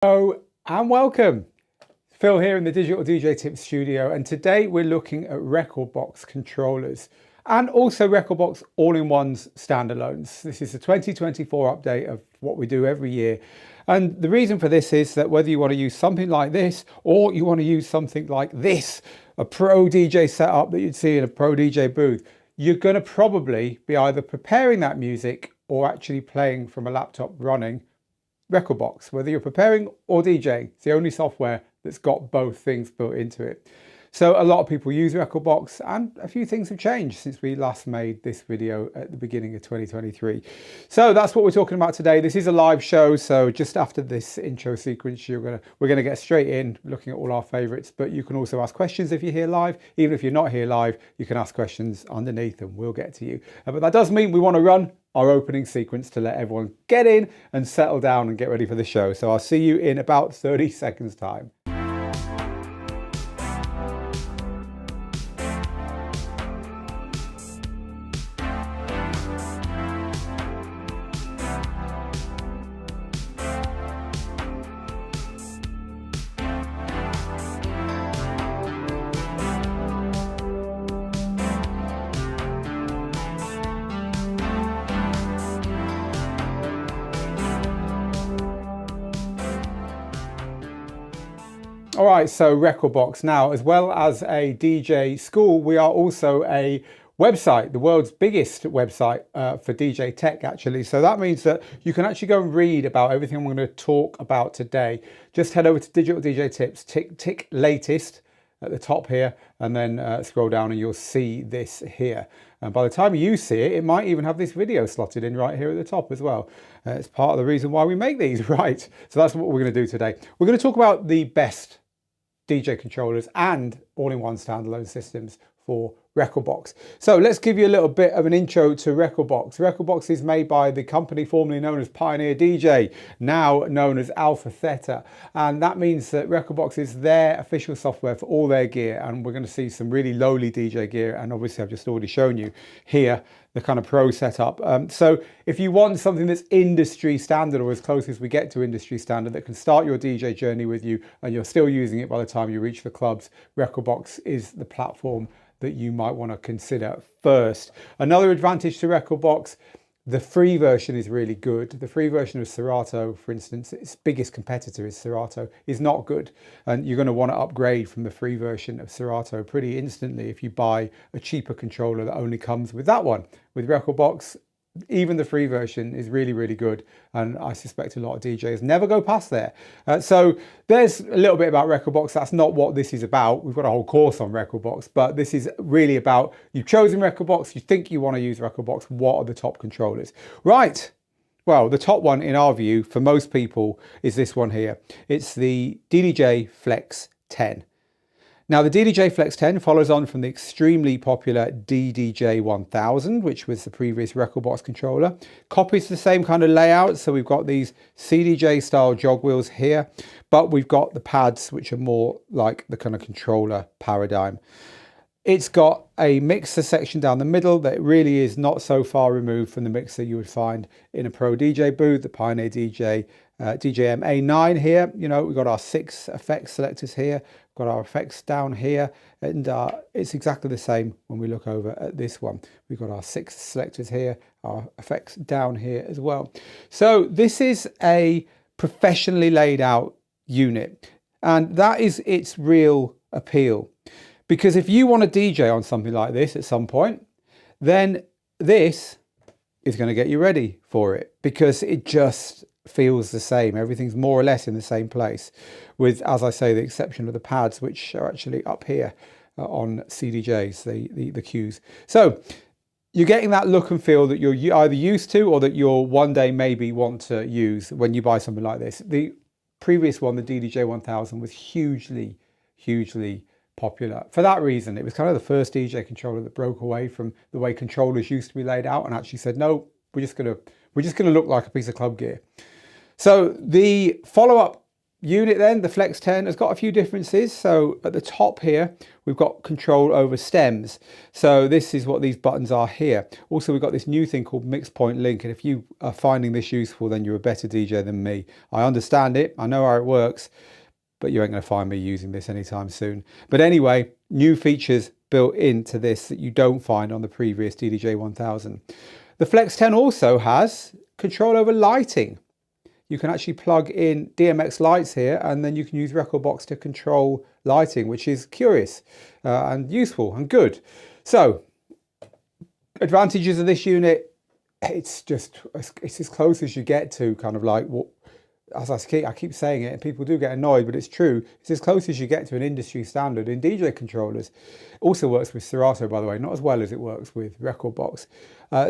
Hello and welcome. Phil here in the Digital DJ Tips studio, and today we're looking at Rekordbox controllers and also Rekordbox all-in-ones standalones. This is the 2024 update of what we do every year, and the reason for this is that whether you want to use something like this or you want to use something like this, a pro DJ setup that you'd see in a pro DJ booth, you're going to probably be either preparing that music or actually playing from a laptop running Rekordbox. Whether you're preparing or DJing, it's the only software that's got both things built into it. So a lot of people use Rekordbox, and a few things have changed since we last made this video at the beginning of 2023. So that's what we're talking about today. This is a live show, so just after this intro sequence, we're gonna get straight in looking at all our favorites, but you can also ask questions if you're here live. Even if you're not here live, you can ask questions underneath and we'll get to you. But that does mean we want to run our opening sequence to let everyone get in and settle down and get ready for the show. So I'll see you in about 30 seconds time. All right, so Rekordbox. Now, as well as a DJ school, we are also a website, the world's biggest website for DJ tech, actually. So that means that you can actually go and read about everything I'm going to talk about today. Just head over to Digital DJ Tips, tick latest at the top here, and then scroll down and you'll see this here. And by the time you see it, it might even have this video slotted in right here at the top as well. It's part of the reason why we make these, right? So that's what we're going to do today. We're going to talk about the best DJ controllers and all-in-one standalone systems for Rekordbox. So let's give you a little bit of an intro to Rekordbox. Rekordbox is made by the company formerly known as Pioneer DJ, now known as AlphaTheta, and that means that Rekordbox is their official software for all their gear, and we're going to see some really lowly DJ gear, and obviously I've just already shown you here the kind of pro setup. So if you want something that's industry standard, or as close as we get to industry standard, that can start your DJ journey with you and you're still using it by the time you reach the clubs, Rekordbox is the platform that you might want to consider first. Another advantage to Rekordbox, the free version is really good. The free version of Serato, for instance, its biggest competitor is Serato, is not good. And you're going to want to upgrade from the free version of Serato pretty instantly if you buy a cheaper controller that only comes with that one. With Rekordbox, even the free version is really, really good. And I suspect a lot of DJs never go past there. So there's a little bit about Rekordbox. That's not what this is about. We've got a whole course on Rekordbox, but this is really about, you've chosen Rekordbox, you think you want to use Rekordbox, what are the top controllers? Right. Well, the top one in our view for most people is this one here. It's the DDJ-FLX10. Now, the DDJ-FLX10 follows on from the extremely popular DDJ-1000, which was the previous Rekordbox controller. Copies the same kind of layout, so we've got these CDJ style jog wheels here, but we've got the pads which are more like the kind of controller paradigm. It's got a mixer section down the middle that really is not so far removed from the mixer you would find in a pro DJ booth, the Pioneer DJ DJM A9 here. You know, we've got our 6 effects selectors here, we've got our effects down here, and it's exactly the same when we look over at this one. We've got our 6 selectors here, our effects down here as well. So this is a professionally laid out unit, and that is its real appeal. Because if you want to DJ on something like this at some point, then this is going to get you ready for it, because it just feels the same. Everything's more or less in the same place, with, as I say, the exception of the pads, which are actually up here on CDJs, the cues. So you're getting that look and feel that you're either used to or that you'll one day maybe want to use when you buy something like this. The previous one, the DDJ-1000, was hugely popular. For that reason, it was kind of the first DJ controller that broke away from the way controllers used to be laid out and actually said, no, we're just gonna look like a piece of club gear. So the follow-up unit then, the FLX10, has got a few differences. So at the top here, we've got control over stems. So this is what these buttons are here. Also, we've got this new thing called mix point link. And if you are finding this useful, then you're a better DJ than me. I understand it, I know how it works, but you ain't gonna find me using this anytime soon. But anyway, new features built into this that you don't find on the previous DDJ-1000. The FLX10 also has control over lighting. You can actually plug in DMX lights here, and then you can use Rekordbox to control lighting, which is curious and useful and good. So, advantages of this unit, it's as close as you get to kind of like what, as I keep saying it, and people do get annoyed, but it's true. It's as close as you get to an industry standard in DJ controllers. It also works with Serato, by the way, not as well as it works with Rekordbox.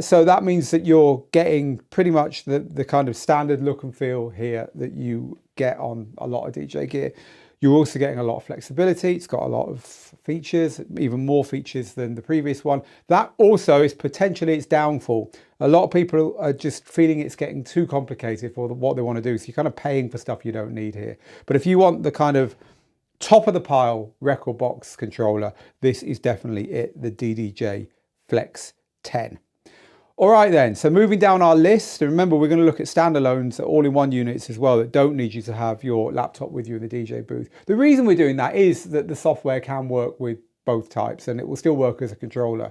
So that means that you're getting pretty much the kind of standard look and feel here that you get on a lot of DJ gear. You're also getting a lot of flexibility. It's got a lot of features, even more features than the previous one. That also is potentially its downfall. A lot of people are just feeling it's getting too complicated for what they want to do. So you're kind of paying for stuff you don't need here. But if you want the kind of top of the pile Rekordbox controller, this is definitely it, the DDJ-FLX10. All right then, so moving down our list, and remember we're going to look at standalones, all-in-one units as well that don't need you to have your laptop with you in the DJ booth. The reason we're doing that is that the software can work with both types, and it will still work as a controller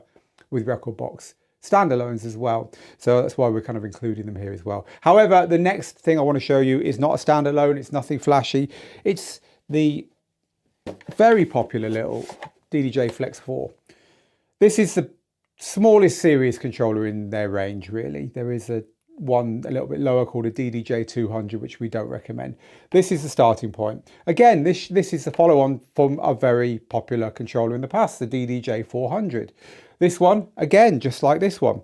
with Rekordbox standalones as well. So that's why we're kind of including them here as well. However, the next thing I want to show you is not a standalone, it's nothing flashy. It's the very popular little DDJ-FLX4. This is the smallest series controller in their range, really. There is one a little bit lower called a DDJ-200, which we don't recommend. This is the starting point. Again, this is the follow-on from a very popular controller in the past, the DDJ-400. This one, again, just like this one,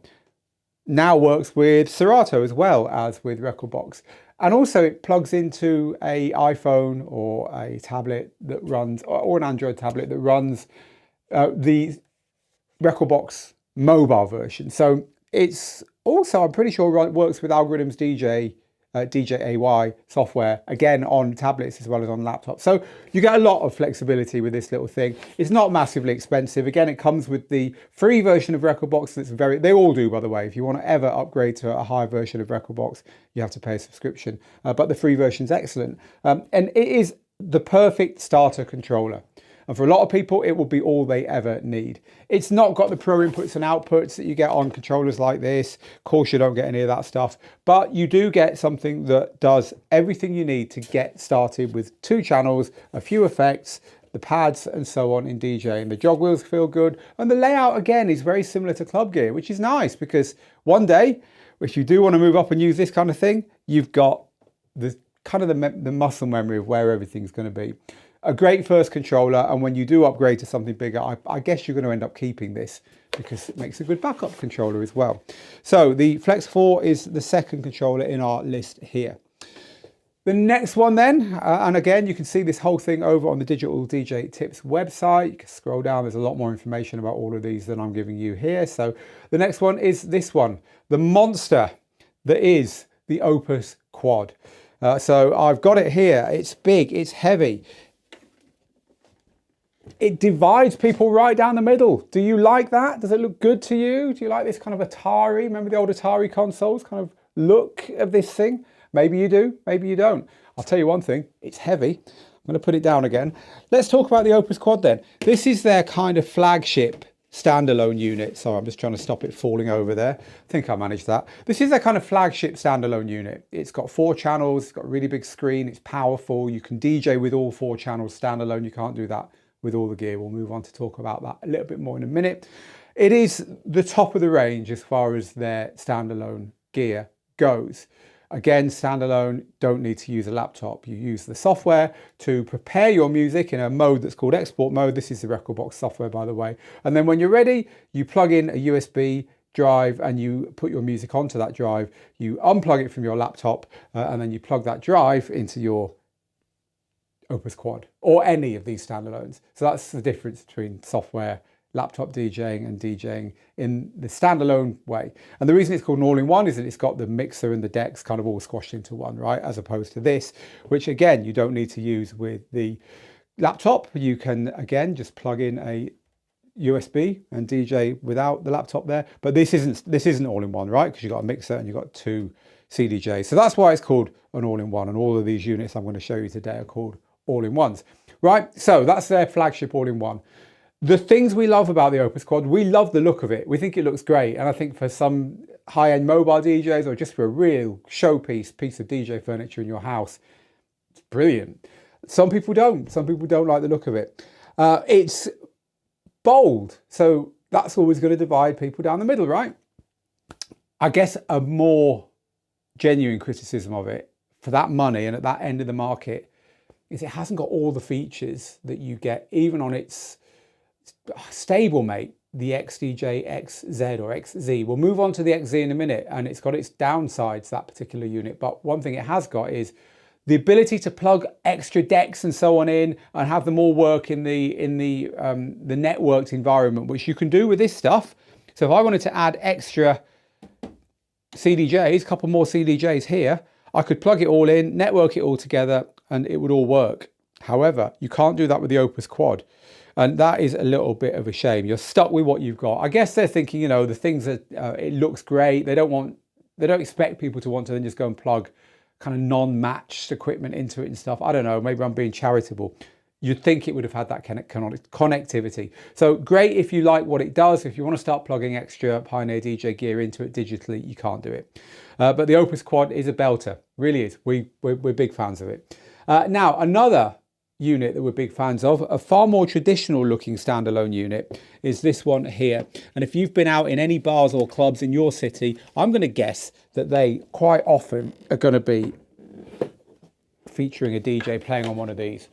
now works with Serato as well as with Rekordbox. And also it plugs into a iPhone or a tablet that runs, or an Android tablet that runs the Rekordbox mobile version. So it's also, I'm pretty sure, it works with Algorithms DJAY software, again on tablets as well as on laptops. So you get a lot of flexibility with this little thing. It's not massively expensive. Again, it comes with the free version of Rekordbox that's they all do, by the way. If you want to ever upgrade to a high version of Rekordbox, you have to pay a subscription. But the free version is excellent. And it is the perfect starter controller. And for a lot of people, it will be all they ever need. It's not got the pro inputs and outputs that you get on controllers like this. Of course, you don't get any of that stuff, but you do get something that does everything you need to get started with 2 channels, a few effects, the pads and so on in DJing. The jog wheels feel good. And the layout, again, is very similar to club gear, which is nice because one day, if you do want to move up and use this kind of thing, you've got the kind of the muscle memory of where everything's going to be. A great first controller, and when you do upgrade to something bigger, I guess you're going to end up keeping this because it makes a good backup controller as well. So the FLX4 is the second controller in our list here. The next one then, and again, you can see this whole thing over on the Digital DJ Tips website. You can scroll down, there's a lot more information about all of these than I'm giving you here. So the next one is this one, the monster that is the Opus Quad. So I've got it here, it's big, it's heavy. It divides people right down the middle. Do you like that? Does it look good to you? Do you like this kind of Atari? Remember the old Atari consoles kind of look of this thing? Maybe you do, maybe you don't. I'll tell you one thing, it's heavy. I'm going to put it down again. Let's talk about the Opus Quad then. This is their kind of flagship standalone unit. Sorry, I'm just trying to stop it falling over there. I think I managed that. This is their kind of flagship standalone unit. It's got 4 channels, it's got a really big screen, it's powerful. You can DJ with all 4 channels standalone. You can't do that with all the gear. We'll move on to talk about that a little bit more in a minute. It is the top of the range as far as their standalone gear goes. Again, standalone, don't need to use a laptop. You use the software to prepare your music in a mode that's called export mode. This is the Rekordbox software, by the way. And then when you're ready, you plug in a USB drive and you put your music onto that drive. You unplug it from your laptop and then you plug that drive into your Opus Quad or any of these standalones. So that's the difference between software, laptop DJing and DJing in the standalone way. And the reason it's called an all-in-one is that it's got the mixer and the decks kind of all squashed into one, right? As opposed to this, which again, you don't need to use with the laptop. You can, again, just plug in a USB and DJ without the laptop there. But this isn't all-in-one, right? Because you've got a mixer and you've got two CDJs. So that's why it's called an all-in-one. And all of these units I'm going to show you today are called all-in-ones, right? So that's their flagship all-in-one. The things we love about the Opus Quad, we love the look of it. We think it looks great. And I think for some high-end mobile DJs or just for a real showpiece piece of DJ furniture in your house, it's brilliant. Some people don't. Some people don't like the look of it. It's bold. So that's always going to divide people down the middle, right? I guess a more genuine criticism of it for that money and at that end of the market is it hasn't got all the features that you get even on its stablemate, the XDJ-XZ or XZ. We'll move on to the XZ in a minute, and it's got its downsides, that particular unit. But one thing it has got is the ability to plug extra decks and so on in and have them all work in the networked environment, which you can do with this stuff. So if I wanted to add extra CDJs, a couple more CDJs here, I could plug it all in, network it all together, and it would all work. However, you can't do that with the Opus Quad. And that is a little bit of a shame. You're stuck with what you've got. I guess they're thinking, you know, the things that it looks great. They don't expect people to want to then just go and plug kind of non-matched equipment into it and stuff. I don't know, maybe I'm being charitable. You'd think it would have had that connectivity. So great if you like what it does. If you want to start plugging extra Pioneer DJ gear into it digitally, you can't do it. But the Opus Quad is a belter, really is. We're big fans of it. Now, another unit that we're big fans of, a far more traditional looking standalone unit, is this one here. And if you've been out in any bars or clubs in your city, I'm going to guess that they quite often are going to be featuring a DJ playing on one of these.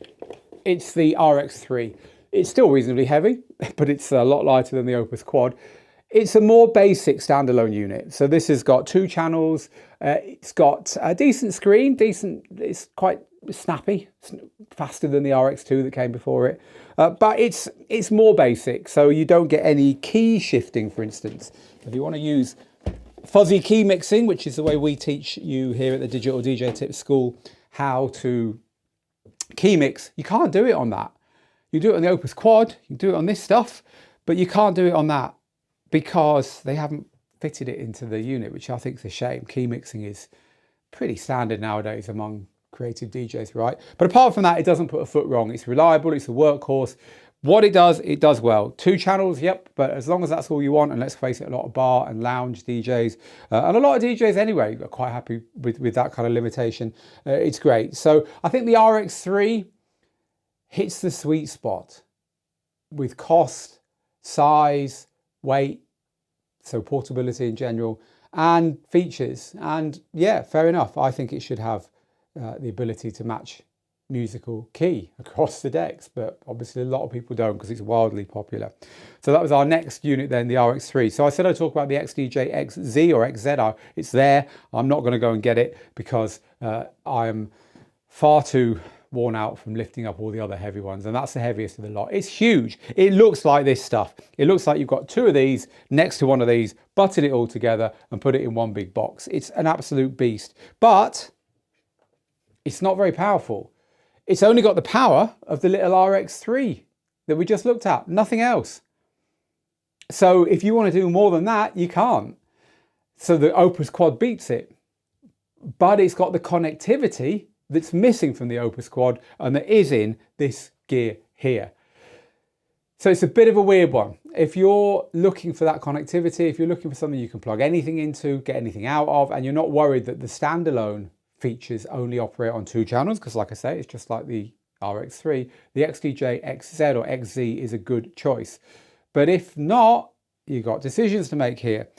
It's the RX3. It's still reasonably heavy, but it's a lot lighter than the Opus Quad. It's a more basic standalone unit. So this has got 2 channels. It's got a decent screen, it's quite snappy, faster than the RX2 that came before it. But it's more basic, so you don't get any key shifting, for instance. If you want to use fuzzy key mixing, which is the way we teach you here at the Digital DJ Tips School how to key mix, you can't do it on that. You do it on the Opus Quad, you can do it on this stuff, but you can't do it on that because they haven't fitted it into the unit, which I think is a shame. Key mixing is pretty standard nowadays among creative DJs, right? But apart from that, it doesn't put a foot wrong. It's reliable, it's a workhorse. What it does well. 2 channels, yep, but as long as that's all you want, and let's face it, a lot of bar and lounge DJs, and a lot of DJs anyway, are quite happy with that kind of limitation. It's great. So I think the RX3 hits the sweet spot with cost, size, weight, so portability in general, and features. And yeah, fair enough. I think it should have the ability to match musical key across the decks, but obviously a lot of people don't because it's wildly popular. So that was our next unit then, the RX3. So I said I'd talk about the XDJ-XZ or XZ. It's there. I'm not going to go and get it because I am far too worn out from lifting up all the other heavy ones, and that's the heaviest of the lot. It's huge. It looks like this stuff. It looks like you've got 2 of these next to one of these, butted it all together and put it in one big box. It's an absolute beast, but it's not very powerful. It's only got the power of the little RX3 that we just looked at, nothing else. So if you want to do more than that, you can't. So the Opus Quad beats it, but it's got the connectivity that's missing from the Opus Quad and that is in this gear here. So it's a bit of a weird one. If you're looking for that connectivity, if you're looking for something you can plug anything into, get anything out of, and you're not worried that the standalone features only operate on 2 channels, because like I say, it's just like the RX3, the XDJ-XZ or XZ is a good choice. But if not, you've got decisions to make here.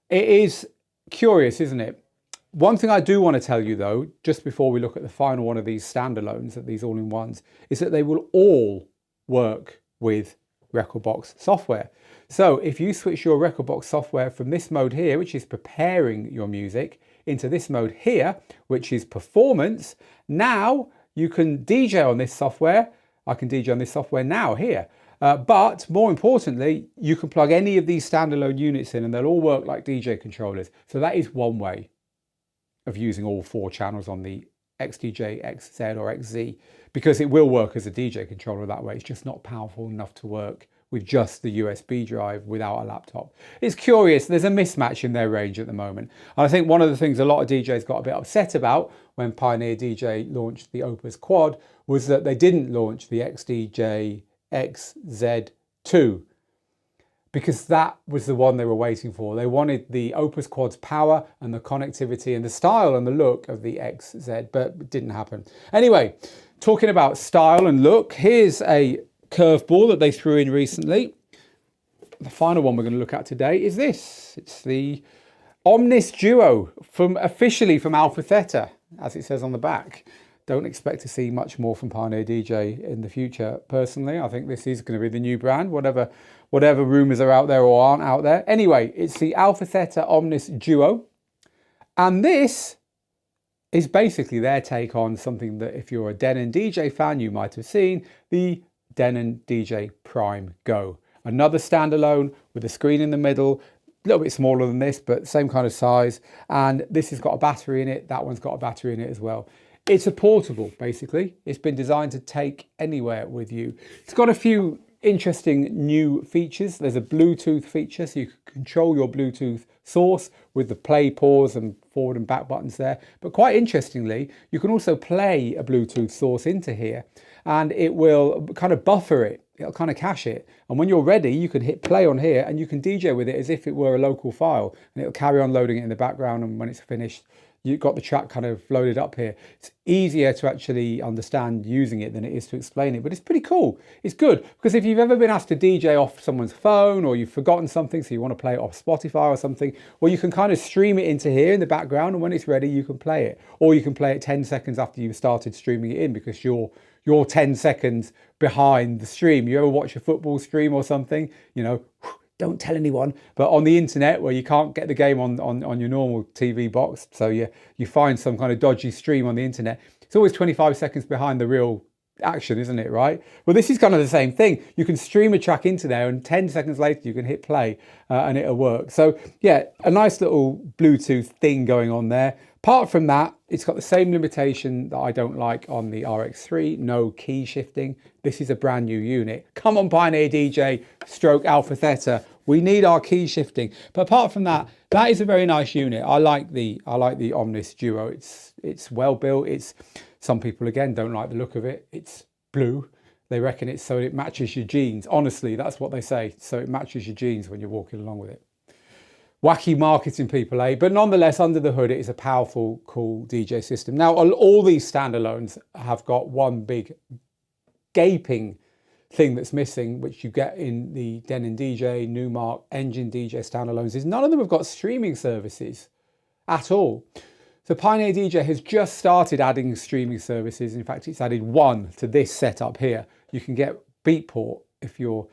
It is curious, isn't it? One thing I do want to tell you though, just before we look at the final one of these standalones, at these all-in-ones, is that they will all work with Rekordbox software. So if you switch your Rekordbox software from this mode here, which is preparing your music, into this mode here, which is performance, now you can DJ on this software. I can DJ on this software now here. But more importantly, you can plug any of these standalone units in and they'll all work like DJ controllers. So that is one way of using all 4 channels on the XDJ-XZ or XZ, because it will work as a DJ controller that way. It's just not powerful enough to work with just the USB drive without a laptop. It's curious, there's a mismatch in their range at the moment. And I think one of the things a lot of DJs got a bit upset about when Pioneer DJ launched the Opus Quad was that they didn't launch the XDJ-XZ2, because that was the one they were waiting for. They wanted the Opus Quad's power and the connectivity and the style and the look of the XZ, but it didn't happen. Anyway, talking about style and look, here's a curveball that they threw in recently. The final one we're going to look at today is this. It's the Omnis Duo, officially from AlphaTheta, as it says on the back. Don't expect to see much more from Pioneer DJ in the future, personally. I think this is going to be the new brand, whatever rumours are out there or aren't out there. Anyway, it's the AlphaTheta Omnis Duo. And this is basically their take on something that, if you're a Denon DJ fan, you might have seen, the Denon DJ Prime Go. Another standalone with a screen in the middle, a little bit smaller than this, but same kind of size. And this has got a battery in it. That one's got a battery in it as well. It's a portable, basically. It's been designed to take anywhere with you. It's got a few interesting new features. There's a Bluetooth feature, so you can control your Bluetooth source with the play, pause and forward and back buttons there. But quite interestingly, you can also play a Bluetooth source into here and it will kind of buffer it. It'll kind of cache it. And when you're ready, you can hit play on here and you can DJ with it as if it were a local file, and it'll carry on loading it in the background. And when it's finished, you've got the track kind of loaded up here. It's easier to actually understand using it than it is to explain it, but it's pretty cool. It's good because if you've ever been asked to DJ off someone's phone, or you've forgotten something, so you want to play it off Spotify or something, well, you can kind of stream it into here in the background, and when it's ready, you can play it. Or you can play it 10 seconds after you've started streaming it in, because you're 10 seconds behind the stream. You ever watch a football stream or something, you know, don't tell anyone, but on the internet where you can't get the game on your normal TV box, so you find some kind of dodgy stream on the internet, it's always 25 seconds behind the real action, isn't it, right? Well, this is kind of the same thing. You can stream a track into there and 10 seconds later you can hit play and it'll work. So yeah, a nice little Bluetooth thing going on there. Apart from that, it's got the same limitation that I don't like on the RX3, no key shifting. This is a brand new unit. Come on, Pioneer DJ stroke AlphaTheta, we need our key shifting. But apart from that, that is a very nice unit. I like the Omnis Duo. It's well built. Some people again don't like the look of it. It's blue. They reckon it's so it matches your jeans. Honestly, that's what they say. So it matches your jeans when you're walking along with it. Wacky marketing people, eh? But nonetheless, under the hood, it is a powerful, cool DJ system. Now, all these standalones have got one big gaping thing that's missing, which you get in the Denon DJ, Numark, Engine DJ standalones, is none of them have got streaming services at all. So Pioneer DJ has just started adding streaming services. In fact, it's added one to this setup here. You can get Beatport if you're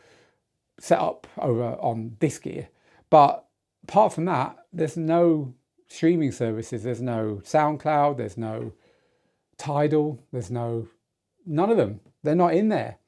set up over on this gear. But apart from that, there's no streaming services. There's no SoundCloud, there's no Tidal, there's none of them. They're not in there.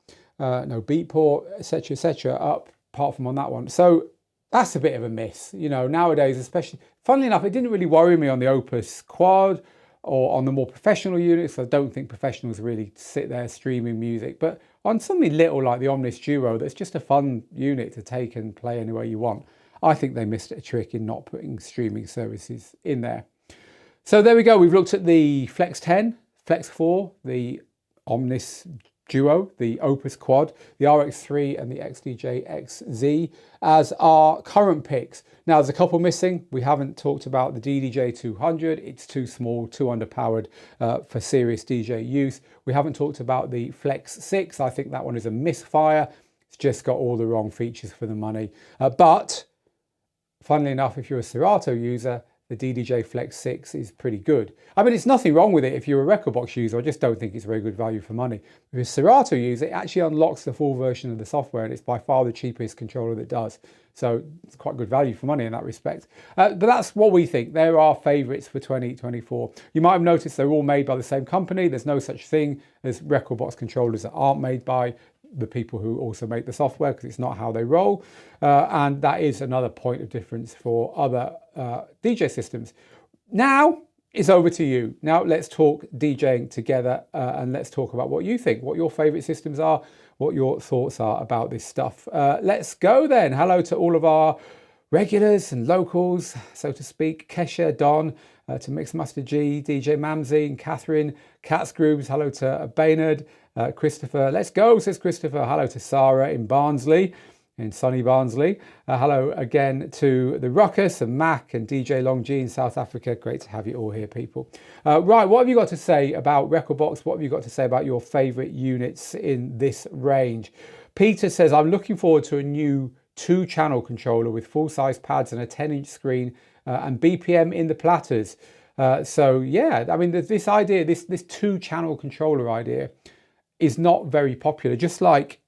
No Beatport, etc., apart from on that one. So that's a bit of a miss. You know, nowadays, especially, funnily enough, it didn't really worry me on the Opus Quad or on the more professional units. I don't think professionals really sit there streaming music. But on something little like the Omnis Duo, that's just a fun unit to take and play anywhere you want, I think they missed a trick in not putting streaming services in there. So there we go. We've looked at the FLX10, FLX4, the Omnis Duo, the Opus Quad, the RX3 and the XDJ-XZ as our current picks. Now there's a couple missing. We haven't talked about the DDJ-200. It's too small, too underpowered for serious DJ use. We haven't talked about the FLX6. I think that one is a misfire. It's just got all the wrong features for the money. But funnily enough, if you're a Serato user, the DDJ-FLX6 is pretty good. I mean, it's nothing wrong with it if you're a Rekordbox user. I just don't think it's very good value for money. If you're a Serato user, it actually unlocks the full version of the software, and it's by far the cheapest controller that does. So it's quite good value for money in that respect. But that's what we think. They're our favourites for 2024. You might have noticed they're all made by the same company. There's no such thing as Rekordbox controllers that aren't made by the people who also make the software, because it's not how they roll. And that is another point of difference for other DJ systems. Now it's over to you. Now let's talk DJing together, and let's talk about what you think, what your favorite systems are, what your thoughts are about this stuff. Let's go then. Hello to all of our regulars and locals, so to speak. Kesha, Don, to Mixmaster G, DJ Mamsie and Catherine, Cats Grooves, hello to Baynard, Christopher. Let's go, says Christopher. Hello to Sarah in Barnsley, in sunny Barnsley. Hello again to the Ruckus and Mac and DJ Long G in South Africa. Great to have you all here, people. Right, what have you got to say about Rekordbox? What have you got to say about your favorite units in this range? Peter says, I'm looking forward to a new 2-channel controller with full-size pads and a 10-inch screen and BPM in the platters. So yeah, I mean, this idea, this 2-channel controller idea is not very popular. Just like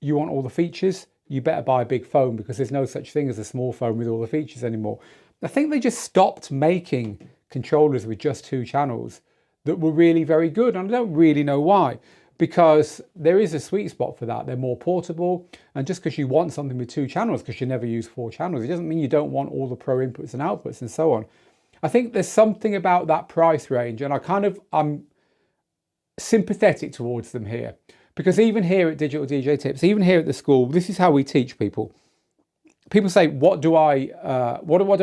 you want all the features, you better buy a big phone, because there's no such thing as a small phone with all the features anymore. I think they just stopped making controllers with just 2 channels that were really very good, and I don't really know why. Because there is a sweet spot for that. They're more portable, and just because you want something with 2 channels because you never use 4 channels, it doesn't mean you don't want all the pro inputs and outputs and so on. I think there's something about that price range, and I'm sympathetic towards them here, because even here at Digital DJ Tips, even here at the school, this is how we teach people. People say, what do I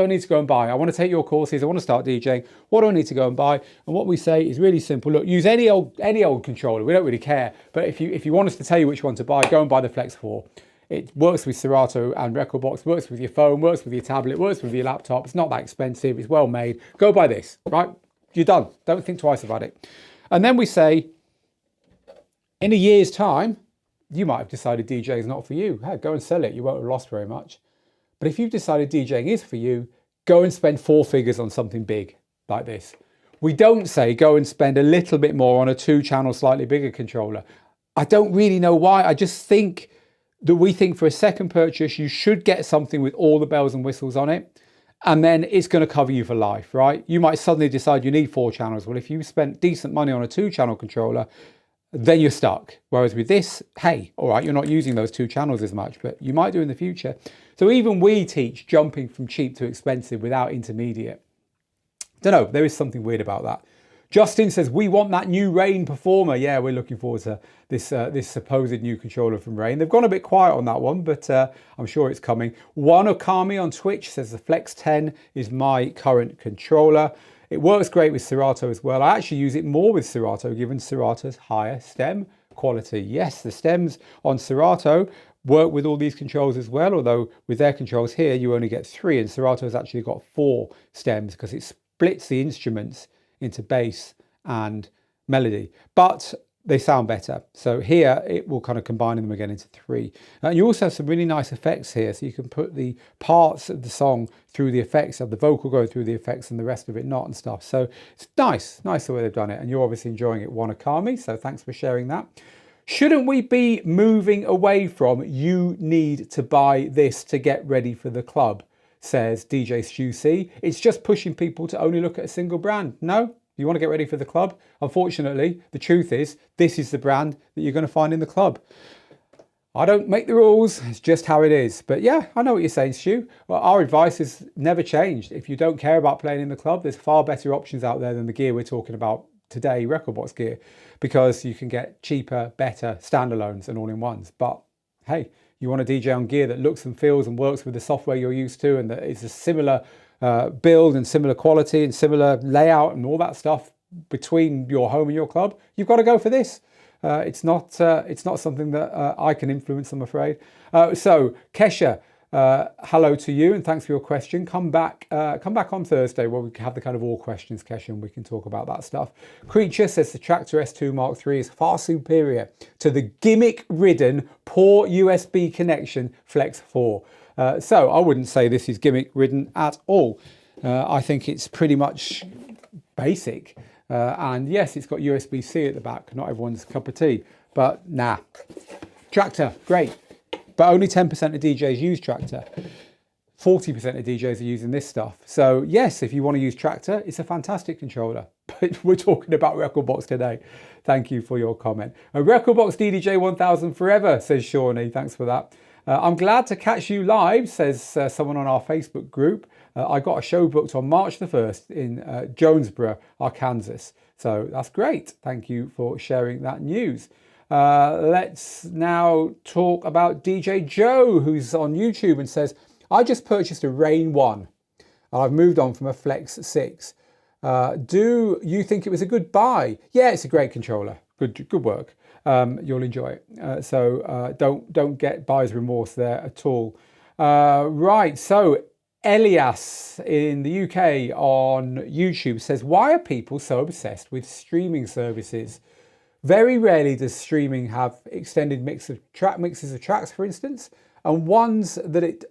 need to go and buy? I want to take your courses. I want to start DJing. What do I need to go and buy? And what we say is really simple. Look, use any old controller. We don't really care. But if you want us to tell you which one to buy, go and buy the FLX4. It works with Serato and Rekordbox. Works with your phone. Works with your tablet. Works with your laptop. It's not that expensive. It's well made. Go buy this. Right? You're done. Don't think twice about it. And then we say, in a year's time, you might have decided DJ is not for you. Hey, go and sell it. You won't have lost very much. But if you've decided DJing is for you, go and spend 4 figures on something big like this. We don't say go and spend a little bit more on a 2-channel, slightly bigger controller. I don't really know why. I just think that we think for a second purchase, you should get something with all the bells and whistles on it. And then it's going to cover you for life, right? You might suddenly decide you need 4 channels. Well, if you spent decent money on a 2-channel controller, then you're stuck. Whereas with this, hey, all right, you're not using those 2 channels as much, but you might do in the future. So even we teach jumping from cheap to expensive without intermediate. Don't know, there is something weird about that. Justin says, we want that new Rain Performer. Yeah, we're looking forward to this supposed new controller from Rain. They've gone a bit quiet on that one, but I'm sure it's coming. One Okami on Twitch says the FLX10 is my current controller. It works great with Serato as well. I actually use it more with Serato, given Serato's higher stem quality. Yes, the stems on Serato work with all these controls as well, although with their controls here, you only get 3, and Serato's actually got 4 stems because it splits the instruments into bass and melody. But they sound better. So here it will kind of combine them again into 3. And you also have some really nice effects here. So you can put the parts of the song through the effects, of the vocal go through the effects and the rest of it not and stuff. So it's nice the way they've done it. And you're obviously enjoying it, One Okami. So thanks for sharing that. Shouldn't we be moving away from you need to buy this to get ready for the club, says DJ Stu C. It's just pushing people to only look at a single brand. No? You want to get ready for the club? Unfortunately, the truth is, this is the brand that you're going to find in the club. I don't make the rules, it's just how it is. But yeah, I know what you're saying, Stu. Well, our advice has never changed. If you don't care about playing in the club, there's far better options out there than the gear we're talking about today, Rekordbox gear, because you can get cheaper, better standalones and all-in-ones. But hey, you want a DJ on gear that looks and feels and works with the software you're used to, and that is a similar build and similar quality and similar layout and all that stuff between your home and your club, you've got to go for this. It's not something that I can influence, I'm afraid. So Kesha, hello to you and thanks for your question. Come back on Thursday where we have the kind of all questions, Kesha, and we can talk about that stuff. Creature says the Traktor S2 Mark III is far superior to the gimmick-ridden, poor USB connection FLX4. So I wouldn't say this is gimmick-ridden at all. I think it's pretty much basic. And yes, it's got USB-C at the back. Not everyone's cup of tea, but nah. Traktor, great. But only 10% of DJs use Traktor. 40% of DJs are using this stuff. So yes, if you want to use Traktor, it's a fantastic controller. But we're talking about Rekordbox today. Thank you for your comment. Rekordbox DDJ-1000 forever, says Shawnee. Thanks for that. I'm glad to catch you live, says someone on our Facebook group. I got a show booked on March the 1st in Jonesboro, Arkansas. So that's great. Thank you for sharing that news. Let's now talk about DJ Joe, who's on YouTube and says, I just purchased a Rain 1. I've moved on from a Flex 6. Do you think it was a good buy? Yeah, it's a great controller. Good work. You'll enjoy it. So don't get buyer's remorse there at all. Right, so Elias in the UK on YouTube says, why are people so obsessed with streaming services? Very rarely does streaming have extended mixes of tracks, for instance, and ones that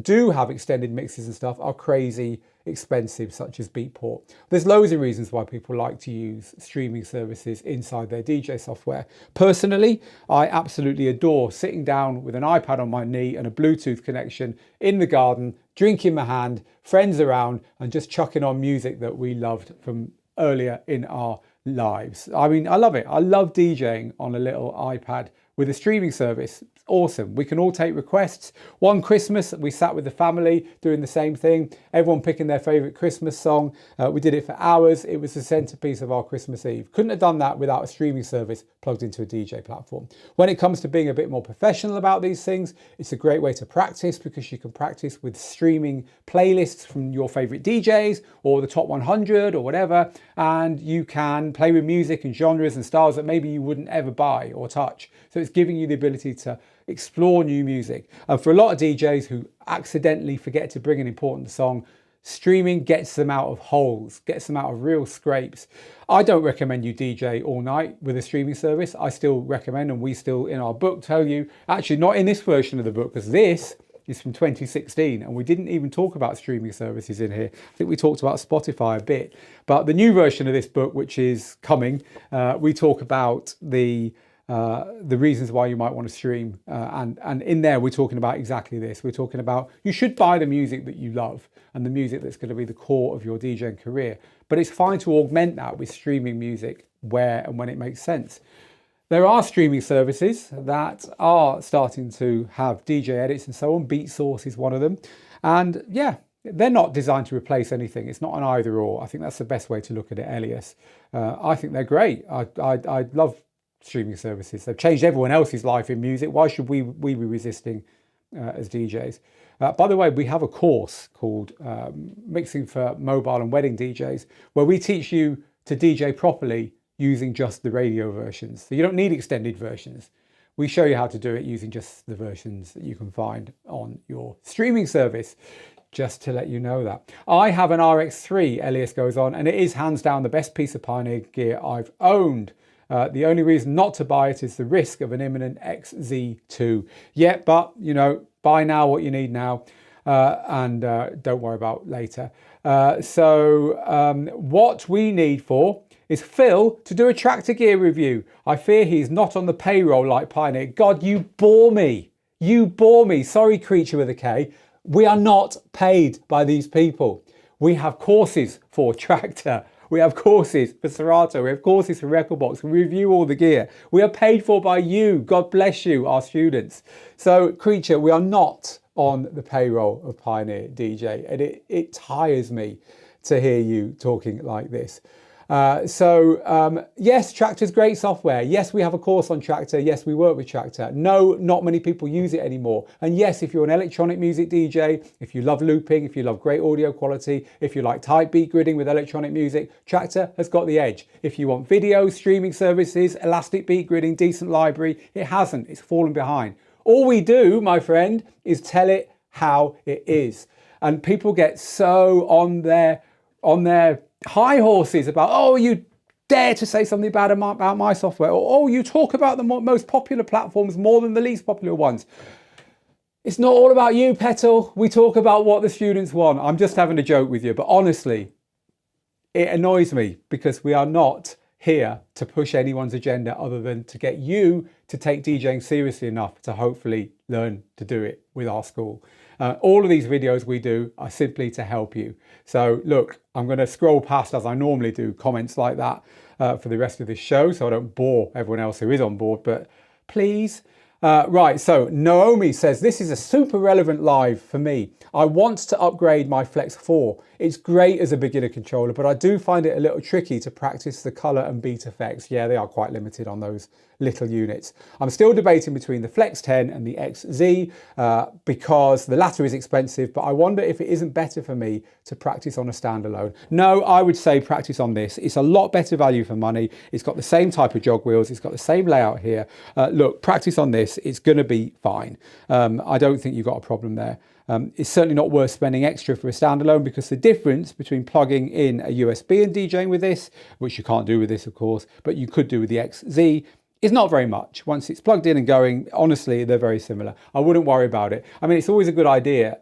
do have extended mixes and stuff are crazy expensive, such as Beatport. There's loads of reasons why people like to use streaming services inside their DJ software. Personally, I absolutely adore sitting down with an iPad on my knee and a Bluetooth connection in the garden, drink in my hand, friends around, and just chucking on music that we loved from earlier in our lives. I mean, I love it. I love DJing on a little iPad with a streaming service. It's awesome. We can all take requests. One Christmas, we sat with the family doing the same thing. Everyone picking their favorite Christmas song. We did it for hours. It was the centerpiece of our Christmas Eve. Couldn't have done that without a streaming service plugged into a DJ platform. When it comes to being a bit more professional about these things, it's a great way to practice, because you can practice with streaming playlists from your favorite DJs or the top 100 or whatever, and you can play with music and genres and styles that maybe you wouldn't ever buy or touch. So it's giving you the ability to explore new music. And for a lot of DJs who accidentally forget to bring an important song, streaming gets them out of holes, gets them out of real scrapes. I don't recommend you DJ all night with a streaming service. I still recommend, and we still in our book tell you, actually not in this version of the book, because this is from 2016 and we didn't even talk about streaming services in here. I think we talked about Spotify a bit, but the new version of this book, which is coming, we talk about the reasons why you might want to stream, and in there we're talking about exactly this. We're talking about you should buy the music that you love and the music that's going to be the core of your DJing career, but it's fine to augment that with streaming music where and when it makes sense. There are streaming services that are starting to have DJ edits and so on. Beatsource is one of them, and yeah, they're not designed to replace anything. It's not an either or. I think that's the best way to look at it, Elias. I think they're great. I love streaming services. They've changed everyone else's life in music. Why should we be resisting as DJs? By the way, we have a course called Mixing for Mobile and Wedding DJs, where we teach you to DJ properly using just the radio versions. So you don't need extended versions. We show you how to do it using just the versions that you can find on your streaming service, just to let you know that. I have an RX3, Elias goes on, and it is hands down the best piece of Pioneer gear I've owned. The only reason not to buy it is the risk of an imminent XZ2. Yeah, but you know, buy now what you need now, and don't worry about later. What we need for is Phil to do a Traktor gear review. I fear he's not on the payroll like Pioneer. God, you bore me. You bore me. Sorry, creature with a K. We are not paid by these people. We have courses for Traktor. We have courses for Serato. We have courses for Rekordbox. We review all the gear. We are paid for by you. God bless you, our students. So, creature, we are not on the payroll of Pioneer DJ, and it tires me to hear you talking like this. Yes, Traktor's great software. Yes, we have a course on Traktor. Yes, we work with Traktor. No, not many people use it anymore. And yes, if you're an electronic music DJ, if you love looping, if you love great audio quality, if you like tight beat gridding with electronic music, Traktor has got the edge. If you want video, streaming services, elastic beat gridding, decent library, it hasn't. It's fallen behind. All we do, my friend, is tell it how it is. And people get so on their high horses about, oh, you dare to say something bad about my software, or oh, you talk about the most popular platforms more than the least popular ones. It's not all about you, Petal. We talk about what the students want. I'm just having a joke with you, but honestly, it annoys me because we are not here to push anyone's agenda other than to get you to take DJing seriously enough to hopefully learn to do it with our school. All of these videos we do are simply to help you. So look, I'm going to scroll past, as I normally do, comments like that for the rest of this show, so I don't bore everyone else who is on board, but please. Right, so Naomi says, this is a super relevant live for me. I want to upgrade my Flex 4. It's great as a beginner controller, but I do find it a little tricky to practice the color and beat effects. Yeah, they are quite limited on those little units. I'm still debating between the Flex 10 and the XZ because the latter is expensive, but I wonder if it isn't better for me to practice on a standalone. No, I would say practice on this. It's a lot better value for money. It's got the same type of jog wheels. It's got the same layout here. Look, practice on this. It's going to be fine. I don't think you've got a problem there. It's certainly not worth spending extra for a standalone because the difference between plugging in a USB and DJing with this, which you can't do with this, of course, but you could do with the XZ, is not very much. Once it's plugged in and going, honestly, they're very similar. I wouldn't worry about it. I mean, it's always a good idea,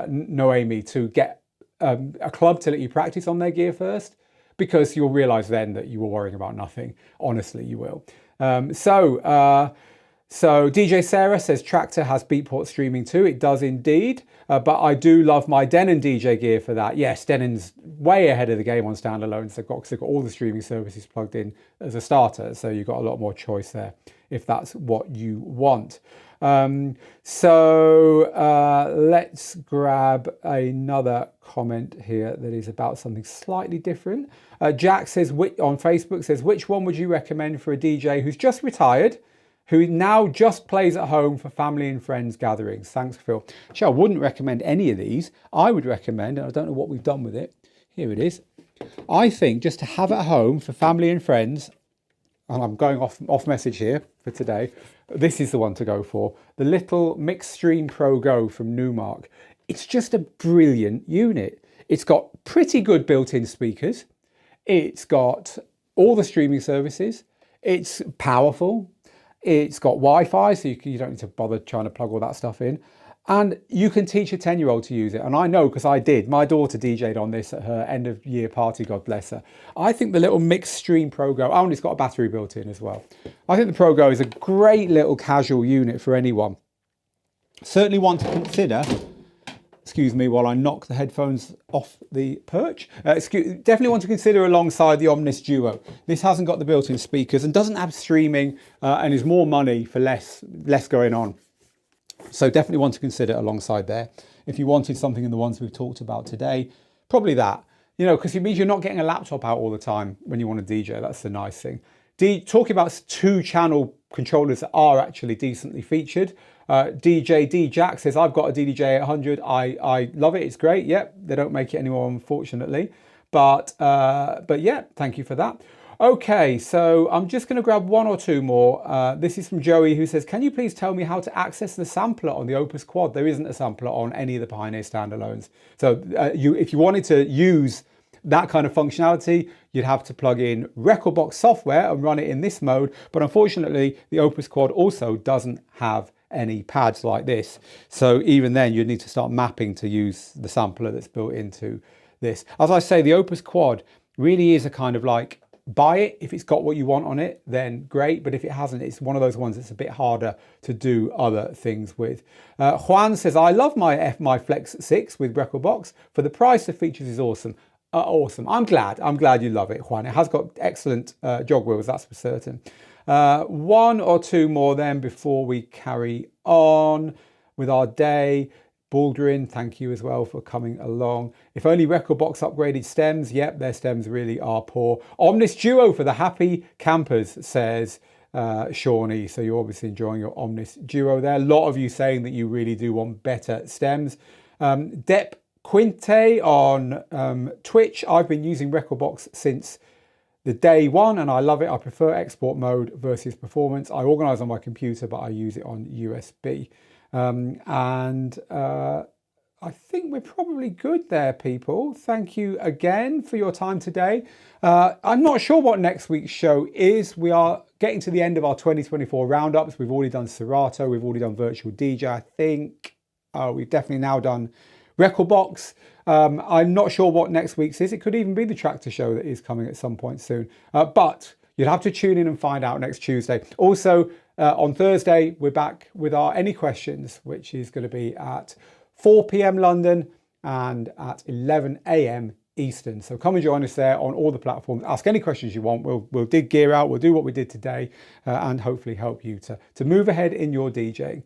Noemi, to get a club to let you practice on their gear first, because you'll realize then that you were worrying about nothing. Honestly, you will. So DJ Sarah says Tractor has Beatport streaming too. It does indeed, but I do love my Denon DJ gear for that. Yes, Denon's way ahead of the game on standalones. They've got all the streaming services plugged in as a starter, so you've got a lot more choice there if that's what you want. Let's grab another comment here that is about something slightly different. Jack says on Facebook says, which one would you recommend for a DJ who's just retired, who now just plays at home for family and friends gatherings? Thanks, Phil. Actually, I wouldn't recommend any of these. I would recommend, and I don't know what we've done with it. Here it is. I think just to have at home for family and friends, and I'm going off message here for today, this is the one to go for. The little Mixstream Pro Go from Numark. It's just a brilliant unit. It's got pretty good built-in speakers. It's got all the streaming services. It's powerful. It's got Wi-Fi, so you don't need to bother trying to plug all that stuff in. And you can teach a 10-year-old to use it. And I know, because I did. My daughter DJ'd on this at her end of year party, God bless her. I think the little Mixstream Pro Go, and it's got a battery built in as well. I think the Pro Go is a great little casual unit for anyone. Certainly one to consider. Excuse me while I knock the headphones off the perch. Definitely want to consider alongside the Omnis Duo. This hasn't got the built-in speakers and doesn't have streaming and is more money for less going on. So definitely want to consider alongside there. If you wanted something in the ones we've talked about today, probably that. You know, because it means you're not getting a laptop out all the time when you want to DJ. That's the nice thing. Talking about 2-channel controllers that are actually decently featured. DJ D-Jack says, I've got a DDJ-800. I love it. It's great. Yep, they don't make it anymore, unfortunately. But yeah, thank you for that. Okay, so I'm just going to grab one or two more. This is from Joey, who says, can you please tell me how to access the sampler on the Opus Quad? There isn't a sampler on any of the Pioneer standalones. So if you wanted to use that kind of functionality, you'd have to plug in Rekordbox software and run it in this mode. But unfortunately, the Opus Quad also doesn't have any pads like this. So even then, you'd need to start mapping to use the sampler that's built into this. As I say, the Opus Quad really is a kind of like, buy it. If it's got what you want on it, then great. But if it hasn't, it's one of those ones that's a bit harder to do other things with. Juan says, I love my Flex 6 with Rekordbox. For the price, the features is awesome. Awesome. I'm glad you love it, Juan. It has got excellent jog wheels, that's for certain. One or two more then before we carry on with our day. Baldwin, thank you as well for coming along. If only Rekordbox upgraded stems. Yep, their stems really are poor. Omnis Duo for the happy campers, says Shawnee. So you're obviously enjoying your Omnis Duo there. A lot of you saying that you really do want better stems. Dep Quinte on Twitch. I've been using Rekordbox since the day one and I love it. I prefer export mode versus performance. I organize on my computer, but I use it on USB. I think we're probably good there, people. Thank you again for your time today. I'm not sure what next week's show is. We are getting to the end of our 2024 roundups. We've already done Serato. We've already done Virtual DJ, I think. We've definitely now done Rekordbox. I'm not sure what next week's is. It could even be the Tractor show that is coming at some point soon. But you'll have to tune in and find out next Tuesday. Also, on Thursday, we're back with our Any Questions, which is going to be at 4 p.m. London and at 11 a.m. Eastern. So come and join us there on all the platforms. Ask any questions you want. We'll dig gear out. We'll do what we did today and hopefully help you to move ahead in your DJing.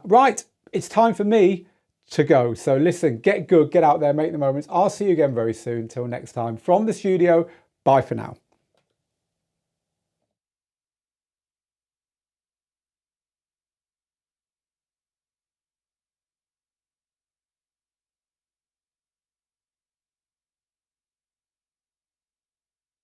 Right, it's time for me to go. So listen, get good, get out there, make the moments. I'll see you again very soon. Till next time from the studio. Bye for now.